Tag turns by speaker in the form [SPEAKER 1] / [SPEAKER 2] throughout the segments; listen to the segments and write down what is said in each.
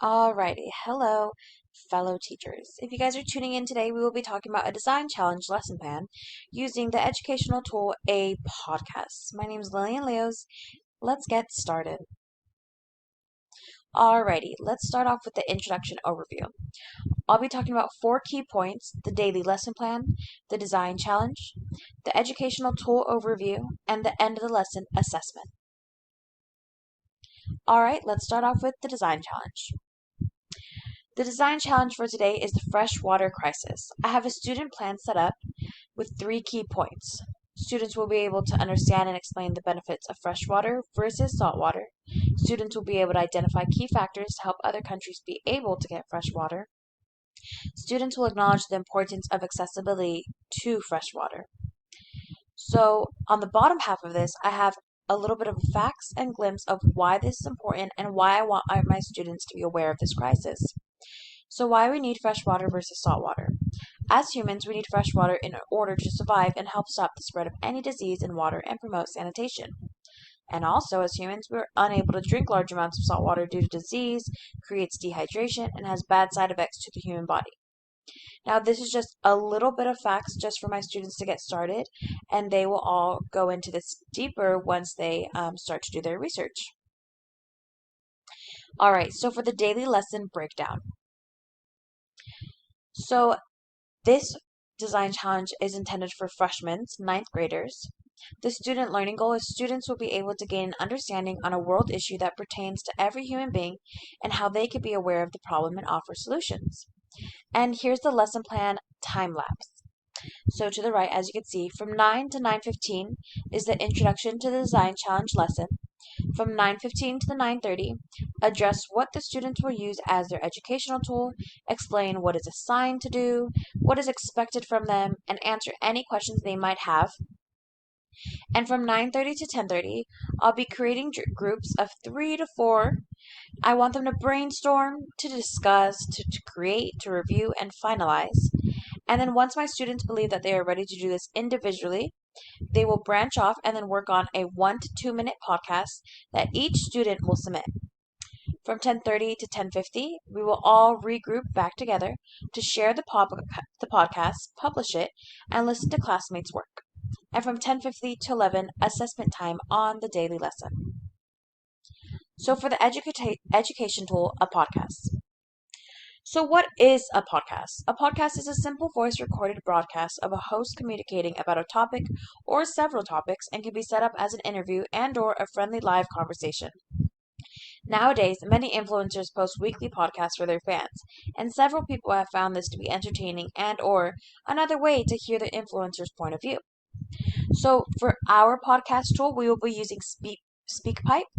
[SPEAKER 1] Alrighty, hello, fellow teachers. If you guys are tuning in today, we will be talking about a design challenge lesson plan using the educational tool A Podcast. My name is Lillian Leos. Let's get started. Alrighty, let's start off with the introduction overview. I'll be talking about 4 key points: the daily lesson plan, the design challenge, the educational tool overview, and the end of the lesson assessment. Alright, let's start off with the design challenge. The design challenge for today is the freshwater crisis. I have a student plan set up with 3 key points. Students will be able to understand and explain the benefits of freshwater versus saltwater. Students will be able to identify key factors to help other countries be able to get fresh water. Students will acknowledge the importance of accessibility to fresh water. So on the bottom half of this, I have a little bit of facts and glimpse of why this is important and why I want my students to be aware of this crisis. So why we need fresh water versus salt water. As humans, we need fresh water in order to survive and help stop the spread of any disease in water and promote sanitation. And also, as humans, we are unable to drink large amounts of salt water due to disease, creates dehydration, and has bad side effects to the human body. Now, this is just a little bit of facts just for my students to get started, and they will all go into this deeper once they start to do their research. All right, so for the daily lesson breakdown. So this design challenge is intended for freshmen, ninth graders. The student learning goal is students will be able to gain an understanding on a world issue that pertains to every human being and how they can be aware of the problem and offer solutions. And here's the lesson plan time lapse. So to the right, as you can see, from 9 to 9:15 is the introduction to the design challenge lesson. From 9:15 to the 9:30, address what the students will use as their educational tool, explain what is assigned to do, what is expected from them, and answer any questions they might have. And from 9:30 to 10:30, I'll be creating groups of 3 to 4. I want them to brainstorm, to discuss, to create, to review, and finalize. And then once my students believe that they are ready to do this individually, they will branch off and then work on a 1 to 2 minute podcast that each student will submit. From 10:30 to 10:50, we will all regroup back together to share the podcast, publish it, and listen to classmates' work. And from 10:50 to 11, assessment time on the daily lesson. So for the education tool, a podcast. So what is a podcast? A podcast is a simple voice recorded broadcast of a host communicating about a topic or several topics and can be set up as an interview and or a friendly live conversation. Nowadays, many influencers post weekly podcasts for their fans, and several people have found this to be entertaining and or another way to hear the influencer's point of view. So for our podcast tool, we will be using SpeakPipe.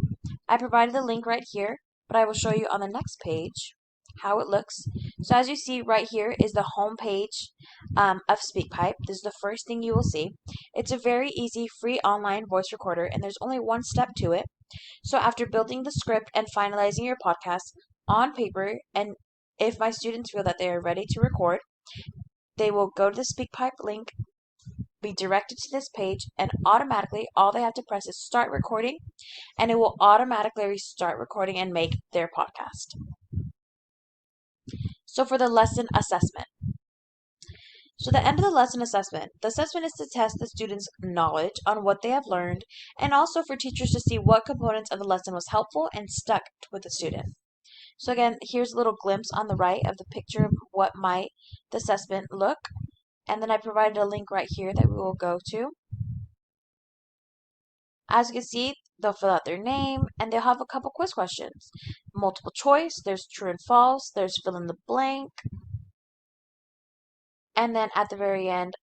[SPEAKER 1] I provided the link right here, but I will show you on the next page how it looks. So as you see right here is the home page of SpeakPipe. This is the first thing you will see. It's a very easy free online voice recorder and there's only one step to it. So after building the script and finalizing your podcast on paper, and if my students feel that they are ready to record, they will go to the SpeakPipe link, be directed to this page, and automatically all they have to press is start recording, and it will automatically start recording and make their podcast. So for the lesson assessment. So the end of the lesson assessment. The assessment is to test the students' knowledge on what they have learned and also for teachers to see what components of the lesson was helpful and stuck with the student. So again, here's a little glimpse on the right of the picture of what might the assessment look. And then I provided a link right here that we will go to. As you can see, they'll fill out their name and they'll have a couple quiz questions. Multiple choice, there's true and false, there's fill in the blank. And then at the very end,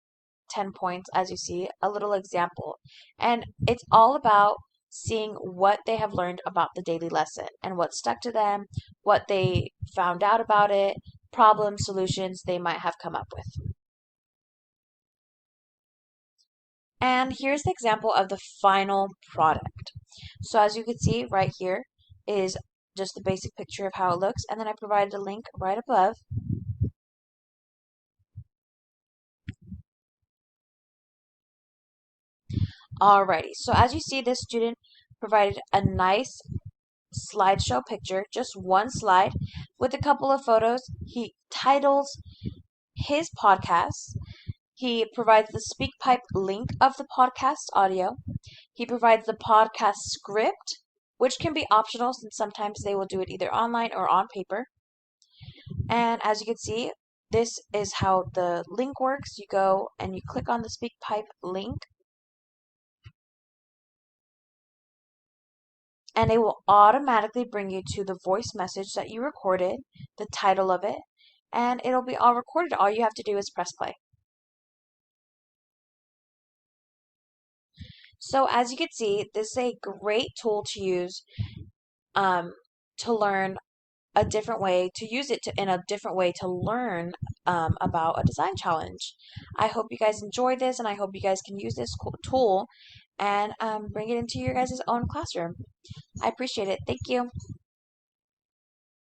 [SPEAKER 1] 10 points, as you see, a little example. And it's all about seeing what they have learned about the daily lesson and what stuck to them, what they found out about it, problem solutions they might have come up with. And here's the example of the final product. So as you can see right here is just the basic picture of how it looks, and then I provided a link right above. Alrighty, so as you see, this student provided a nice slideshow picture, just one slide with a couple of photos. He titles his podcast. He provides the SpeakPipe link of the podcast audio. He provides the podcast script, which can be optional since sometimes they will do it either online or on paper. And as you can see, this is how the link works. You go and you click on the SpeakPipe link, and it will automatically bring you to the voice message that you recorded, the title of it, and it'll be all recorded. All you have to do is press play. So as you can see, this is a great tool to use to learn a different way, to use it in a different way to learn about a design challenge. I hope you guys enjoy this, and I hope you guys can use this tool and bring it into your guys' own classroom. I appreciate it. Thank you.